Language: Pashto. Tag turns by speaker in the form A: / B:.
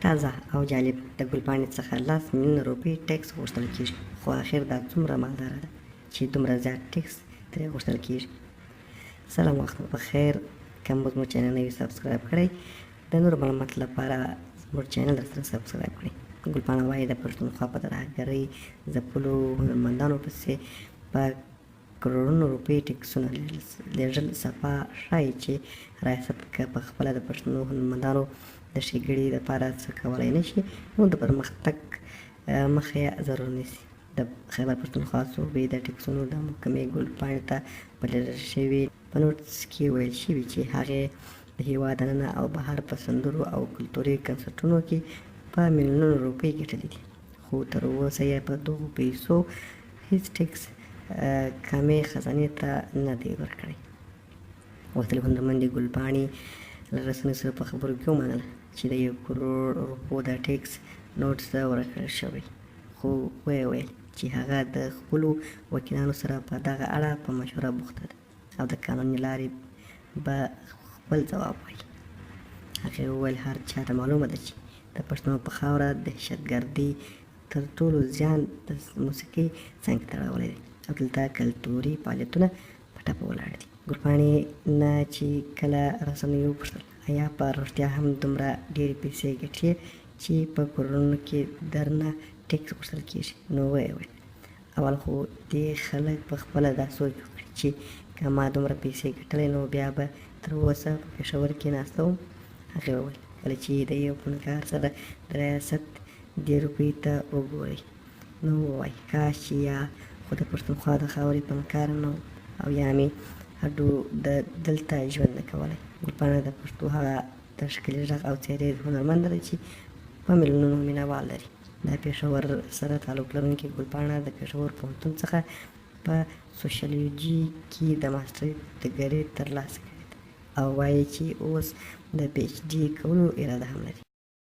A: تازه او جالب د ګلپاڼې څخه 10 میلیونه روپۍ ټیکس غوښتل کیږي، خو اخر دا څومره مالداره ده چې دومره زیات ټیکس ترې غوښتل کیږي. سلام، وخت مو بخیر. که مو زموږ چینل نه وي سبسکرایب کړئ، د نورو معلوماتو لپاره زموږ چینل درسره سبسکرایب کړئ. ګلپاڼه وایي د پښتونخوا په ترهګرۍ ځپلو هنرمندانو پسې په کروڑونو روپۍ ټیکسونه لیږل صفا ښایي چې ریاست که په خپله د پښتنو هنرمندانو د ښېګړې دپاره څه کولی نه شي، نو د پرمختګ مخه یې ضرور نیسي. د خیبر پښتونخوا صوبې د ټیکسونو د محکمې ګلپاڼې ته په لیږل شوي په نوټس کې ویل شوي چې هغې د هېواد دننه او بهر په سندرو او کلتوري کنسرټونو کې په میلیونونو روپۍ ګټلي دي، خو تر اوسه یې په دغو پیسو هیڅ ټیکس کامې خزانې ته نه دی ورکړی. وتلې هنرمندې ګلپاڼې له رسنیو سره په خبرو کې ومنله چې د 1 کروڑ روپو د ټیکس نوټس ورکړل شوی، خو ویې ویل چې هغه د خپلو وکیلانو سره په دغه اړه په مشوره بوخته ده او د قانوني لارې به خپل ځواب وایي. هغې وویل هر چا ته معلومه ده چې د پښتنو په خاوره دهشتګردي تر ټولو زیان د موسیقۍ څنګ ته تړولی دی او دلته کلتوري فعالیتونه په ټپه ولاړ دي. ګلپاڼې نه چې کله رسنیو وپوښتل ایا په رښتیا هم دومره ډېرې پیسې ګټي چې په کروڑونو کې درنه ټیکس غوښتل کیږي، نو ویې ویل اول خو دې خلک په خپله دا سوچ وکړي چې که ما دومره پیسې ګټلې نو بیا به تر اوسه په پېښور کې ناسته وم. هغې وویل کله چې د یو فنکار سره د ریاست دې روپۍ ته وګورئ نو ووایي کاش چې یا خو د پښتونخوا د خاورې فنکار نه و او یا مې هډو دلته ژوند نه کولی. ګلپاڼه د پښتو هغه د ښکلي غږ او څېرې هنرمنده ده چې په میلیونونو مینه وال لري. د پېښور سره تعلق لرونکې ګلپاڼه د پېښور پوهنتون څخه په سوشیولوژي کې د ماسټرۍ ډګري ترلاسه کړې ده او وایي چې اوس د پي ایچ ډي کولو اراده هم لري.